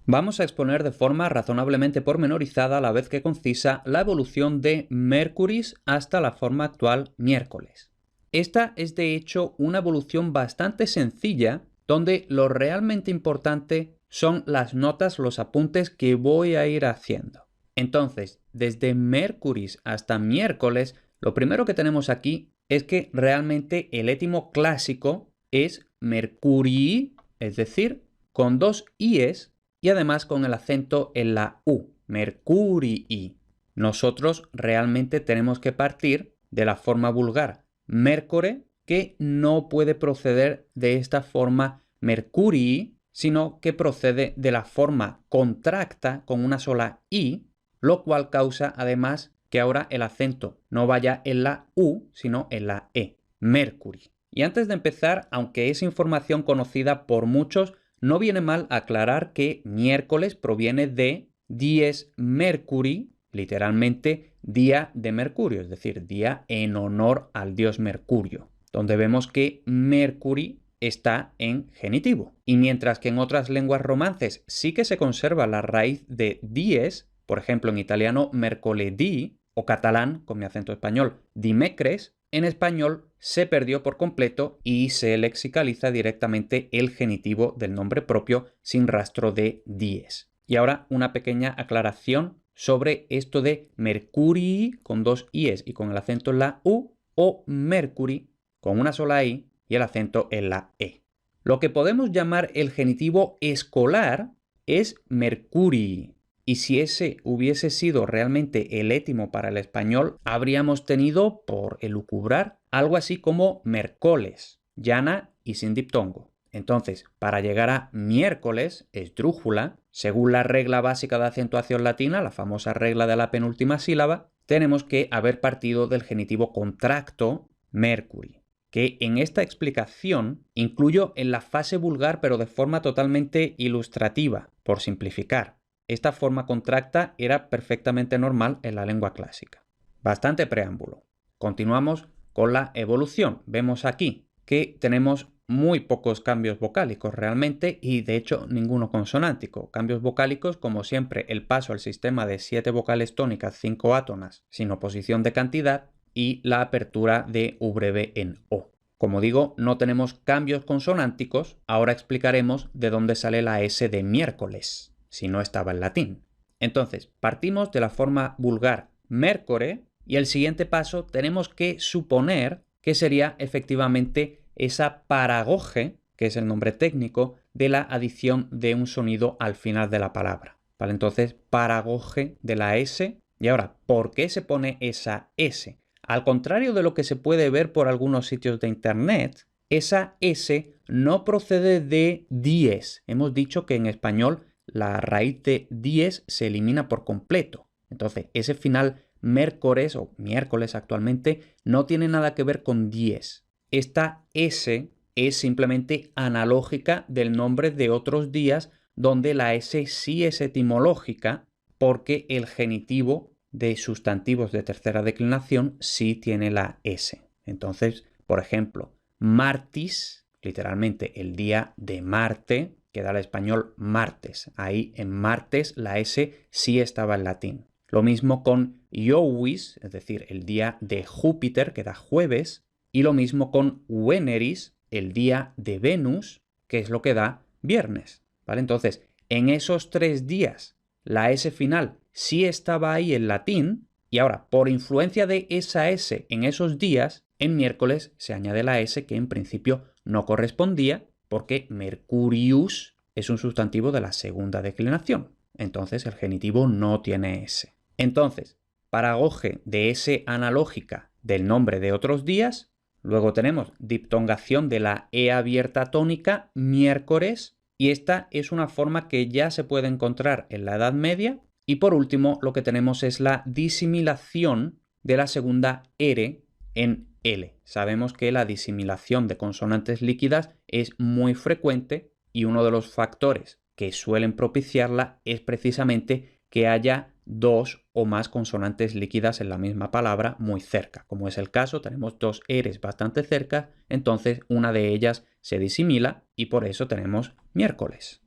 Vamos a exponer de forma razonablemente pormenorizada a la vez que concisa la evolución de Mercuris hasta la forma actual miércoles. Esta es de hecho una evolución bastante sencilla donde lo realmente importante son las notas, los apuntes que voy a ir haciendo. Entonces, desde Mercuris hasta miércoles, lo primero que tenemos aquí es que realmente el étimo clásico es Mercurii, es decir, con dos i's y además con el acento en la U, Mercurii. Nosotros realmente tenemos que partir de la forma vulgar Mercore, que no puede proceder de esta forma Mercurii, sino que procede de la forma contracta con una sola I, lo cual causa además que ahora el acento no vaya en la U, sino en la E, Mercury. Y antes de empezar, aunque es información conocida por muchos, no viene mal aclarar que miércoles proviene de dies Mercurii, literalmente día de Mercurio, es decir, día en honor al dios Mercurio, donde vemos que Mercury está en genitivo. Y mientras que en otras lenguas romances sí que se conserva la raíz de dies, por ejemplo en italiano mercoledì o catalán, con mi acento español, dimecres, en español se perdió por completo y se lexicaliza directamente el genitivo del nombre propio sin rastro de dies. Y ahora una pequeña aclaración sobre esto de Mercurii con dos i's y con el acento en la U o Mercury con una sola i y el acento en la e. Lo que podemos llamar el genitivo escolar es Mercurii. Y si ese hubiese sido realmente el étimo para el español, habríamos tenido, por elucubrar, algo así como Mercoles, llana y sin diptongo. Entonces, para llegar a miércoles, esdrújula, según la regla básica de acentuación latina, la famosa regla de la penúltima sílaba, tenemos que haber partido del genitivo contracto Mercury, que en esta explicación incluyo en la fase vulgar pero de forma totalmente ilustrativa, por simplificar. Esta forma contracta era perfectamente normal en la lengua clásica. Bastante preámbulo. Continuamos con la evolución. Vemos aquí que tenemos muy pocos cambios vocálicos realmente y de hecho ninguno consonántico. Cambios vocálicos, como siempre, el paso al sistema de 7 vocales tónicas 5 átonas sin oposición de cantidad y la apertura de U breve en O. Como digo, no tenemos cambios consonánticos. Ahora explicaremos de dónde sale la S de miércoles, si no estaba en latín. Entonces, partimos de la forma vulgar mercore y el siguiente paso tenemos que suponer que sería efectivamente esa paragoge, que es el nombre técnico, de la adición de un sonido al final de la palabra. ¿Vale? Entonces, paragoge de la S. Y ahora, ¿por qué se pone esa S? Al contrario de lo que se puede ver por algunos sitios de internet, esa S no procede de dies. Hemos dicho que en español la raíz de dies se elimina por completo. Entonces, ese final miércoles o miércoles actualmente no tiene nada que ver con dies. Esta S es simplemente analógica del nombre de otros días donde la S sí es etimológica porque el genitivo de sustantivos de tercera declinación sí tiene la S. Entonces, por ejemplo, martis, literalmente el día de Marte, que da al español martes. Ahí en martes la S sí estaba en latín. Lo mismo con Iovis, es decir, el día de Júpiter, que da jueves. Y lo mismo con Veneris, el día de Venus, que es lo que da viernes. ¿Vale? Entonces, en esos 3 días, la S final sí estaba ahí en latín. Y ahora, por influencia de esa S en esos días, en miércoles se añade la S que en principio no correspondía, porque Mercurius es un sustantivo de la segunda declinación. Entonces el genitivo no tiene S. Entonces, paragoge de S analógica del nombre de otros días. Luego tenemos diptongación de la E abierta tónica, miércoles. Y esta es una forma que ya se puede encontrar en la Edad Media. Y por último, lo que tenemos es la disimilación de la segunda R en L. Sabemos que la disimilación de consonantes líquidas es muy frecuente y uno de los factores que suelen propiciarla es precisamente que haya 2 o más consonantes líquidas en la misma palabra muy cerca. Como es el caso, tenemos 2 R's bastante cerca, entonces una de ellas se disimila y por eso tenemos miércoles.